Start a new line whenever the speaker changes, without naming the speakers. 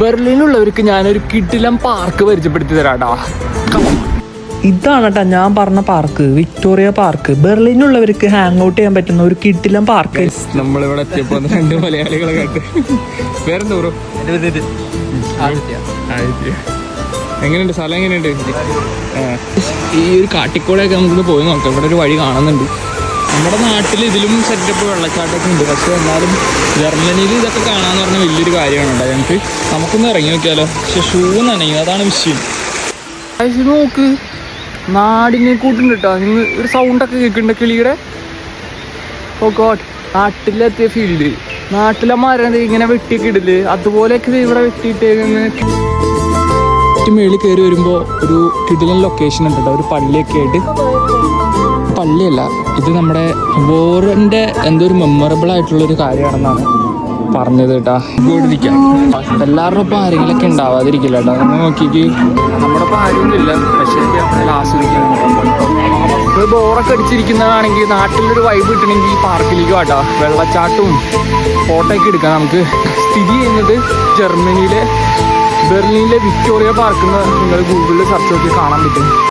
ബെർലിനുള്ളവർക്ക് ഞാനൊരു കിടിലം പാർക്ക് പരിചയപ്പെടുത്തി തരാടാ.
ഇതാണ് കേട്ടോ ഞാൻ പറഞ്ഞ പാർക്ക്, വിക്ടോറിയ പാർക്ക്. ബെർലിനുള്ളവർക്ക് ഹാങ് ഔട്ട് ചെയ്യാൻ പറ്റുന്ന ഒരു കിടിലം പാർക്ക്.
നമ്മളിവിടെ എത്തിയപ്പോ 2 മലയാളികളെ കണ്ട്. പേരെന്തോ? എങ്ങനെയുണ്ട് സ്ഥലം? എങ്ങനെയുണ്ട്? ഈ ഒരു കാട്ടിക്കൂടെയൊക്കെ നമുക്കിന്ന് പോയി നോക്കാം. ഇവിടെ ഒരു വഴി കാണുന്നുണ്ട്. നമ്മുടെ നാട്ടിൽ ഇതിലും സെറ്റപ്പ് വെള്ളച്ചാട്ടമൊക്കെ ഉണ്ട്. പക്ഷെ എന്നാലും ജർമ്മനിയിൽ ഇതൊക്കെ കാണാന്ന് പറഞ്ഞാൽ വലിയൊരു കാര്യമാണ്. ഞങ്ങൾക്ക് നമുക്കൊന്ന് ഇറങ്ങി നോക്കിയാലോ. പക്ഷെ ഷൂ നനയും, അതാണ് വിഷയം. നോക്ക്, നാടിനെ കൂട്ടുണ്ട് കേട്ടോ. നിങ്ങൾ ഒരു സൗണ്ടൊക്കെ കേൾക്കുന്നുണ്ട് കിളിയുടെ. ഓ ഗോഡ്, നാട്ടിലെത്തിയ ഫീൽഡ്. നാട്ടിലെ മരം ഇങ്ങനെ വെട്ടിയൊക്കെ ഇടില്, അതുപോലെയൊക്കെ ഇവിടെ വെട്ടിയിട്ട് മേളിൽ കയറി വരുമ്പോൾ ഒരു കിടിലൻ ലൊക്കേഷൻ ഉണ്ട് കേട്ടോ. ഒരു പള്ളിയൊക്കെ ആയിട്ട്. പള്ളിയല്ല, ഇത് നമ്മുടെ വോറിൻ്റെ എന്തോ ഒരു മെമ്മറബിൾ ആയിട്ടുള്ളൊരു കാര്യമാണെന്നാണ് പറഞ്ഞത് കേട്ടാ. ഇരിക്കാം, എല്ലാവരുടെ ഒപ്പം ആരെങ്കിലൊക്കെ ഉണ്ടാവാതിരിക്കില്ല കേട്ടോ. നമ്മൾ നോക്കിക്ക് നമ്മുടെ ഒപ്പം ആരെങ്കിലില്ല, പക്ഷേ ആസ്വദിക്കാൻ ബോറൊക്കെ അടിച്ചിരിക്കുന്നതാണെങ്കിൽ നാട്ടിലൊരു വൈബ് കിട്ടണമെങ്കിൽ ഈ പാർക്കിലേക്ക് വാട്ടാ. വെള്ളച്ചാട്ടവും ഫോട്ടോ ഒക്കെ എടുക്കാം. നമുക്ക് സ്ഥിതി ചെയ്യുന്നത് ജർമ്മനിയിലെ ബെർലിനിലെ വിക്ടോറിയ പാർക്ക് എന്ന് നിങ്ങൾ ഗൂഗിളിൽ സെർച്ച് നോക്കി കാണാൻ പറ്റും.